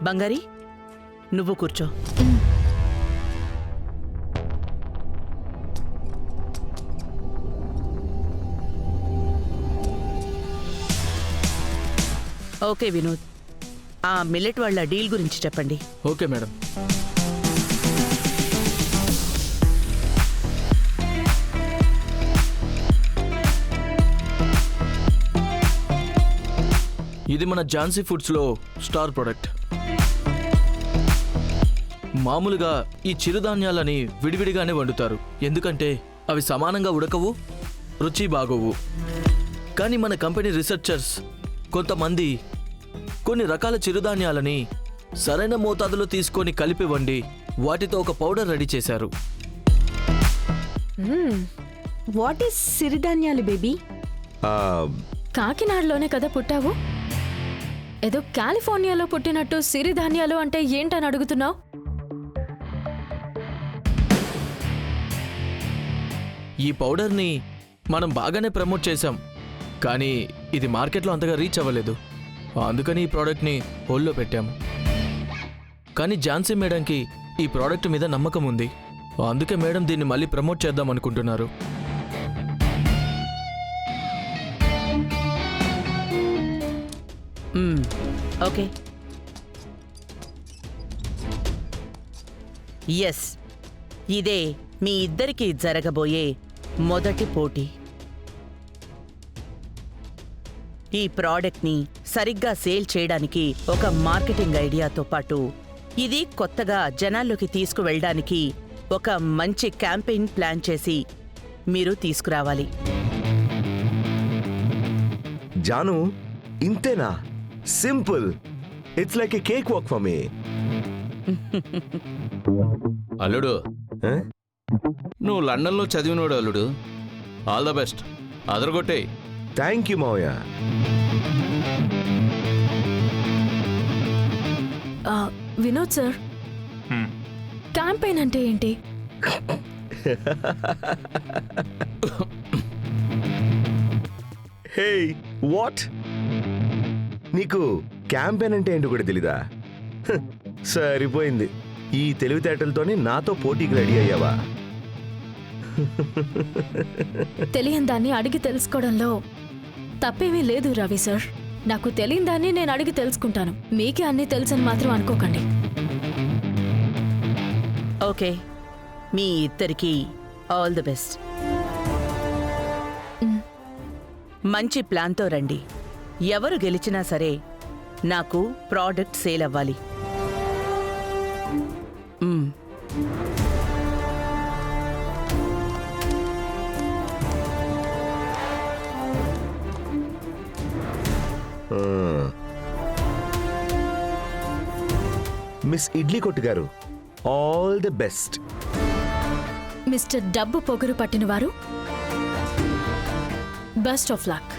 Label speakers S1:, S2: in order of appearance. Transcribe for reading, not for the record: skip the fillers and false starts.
S1: బంగారి, నువ్వు కూర్చో. ఓకే వినోద్, ఆ మిల్లెట్ వాళ్ళ డీల్ గురించి చెప్పండి.
S2: Okay madam. ఇది మన ఝాన్సీ ఫుడ్స్లో స్టార్ ప్రొడక్ట్. మామూలుగా ఈ చిరుధాన్యాలని విడివిడిగానే వండుతారు, ఎందుకంటే అవి సమానంగా ఉడకవు, రుచి బాగోవు. కానీ మన కంపెనీ రీసెర్చర్స్ కొంతమంది కొన్ని రకాల చిరుధాన్యాలని సరైన మోతాదులో తీసుకొని కలిపి వండి వాటితో ఒక పౌడర్ రెడీ చేశారు.
S3: వాట్ ఈస్ సిరిధాన్యాలు బేబీ?
S4: కాకినాడలోనే కదా పుట్టావు? ఏదో కాలిఫోర్నియాలో పుట్టినట్టు సిరిధాన్యాలు అంటే ఏంటని అడుగుతున్నావు?
S2: ఈ పౌడర్ని మనం బాగానే ప్రమోట్ చేశాం, కానీ ఇది మార్కెట్లో అంతగా రీచ్ అవ్వలేదు. అందుకని ఈ ప్రోడక్ట్ని హోల్లో పెట్టాము. కానీ ఝాన్సీ మేడంకి ఈ ప్రోడక్ట్ మీద నమ్మకం ఉంది, అందుకే మేడం దీన్ని మళ్ళీ ప్రమోట్ చేద్దాం అనుకుంటున్నారు.
S1: ఓకే, ఎస్, ఇదే మీ ఇద్దరికి జరగబోయే మొదటి పోటీ. ఈ ప్రోడక్ట్ని సరిగ్గా సేల్ చేయడానికి ఒక మార్కెటింగ్ ఐడియాతో పాటు ఇది కొత్తగా జనాల్లోకి తీసుకువెళ్ళడానికి ఒక మంచి క్యాంపెయిన్ ప్లాన్ చేసి మీరు తీసుకురావాలి.
S5: జాను, ఇంతేనా? Simple. It's like a cake walk for me.
S6: అల్లుడు, నువ్వు లండన్లో చదివినోడు అల్లుడు. ఆల్ ద బెస్ట్, అదరగొట్టే.
S5: థ్యాంక్ యూ మావయ్య.
S4: వినోద్ సార్, క్యాంపెయిన్ అంటే ఏంటి?
S5: హే, వాట్? నీకు క్యాంపెయిన్ అంటే ఏంటో కూడా తెలీదా? సరిపోయింది. ఈ తెలివితేటలతోనే నాతో పోటీకి రెడీ అయ్యావా?
S4: తెలియని దాన్ని అడిగి తెలుసుకోవడంలో తప్పేమీ లేదు రవి సార్. నాకు తెలియని దాన్ని నేను అడిగి తెలుసుకుంటాను, మీకే అన్నీ తెలుసని మాత్రం అనుకోకండి.
S1: ఓకే, మీ ఇద్దరికి ఆల్ ది బెస్ట్. మంచి ప్లాన్తో రండి. ఎవరు గెలిచినా సరే నాకు ప్రోడక్ట్ సేల్ అవ్వాలి.
S5: మిస్ ఇడ్లీ కొట్టు గారు, ఆల్ ది బెస్ట్.
S4: మిస్టర్ డబ్బు పొగరు పట్టినవారు, బెస్ట్ ఆఫ్ లక్.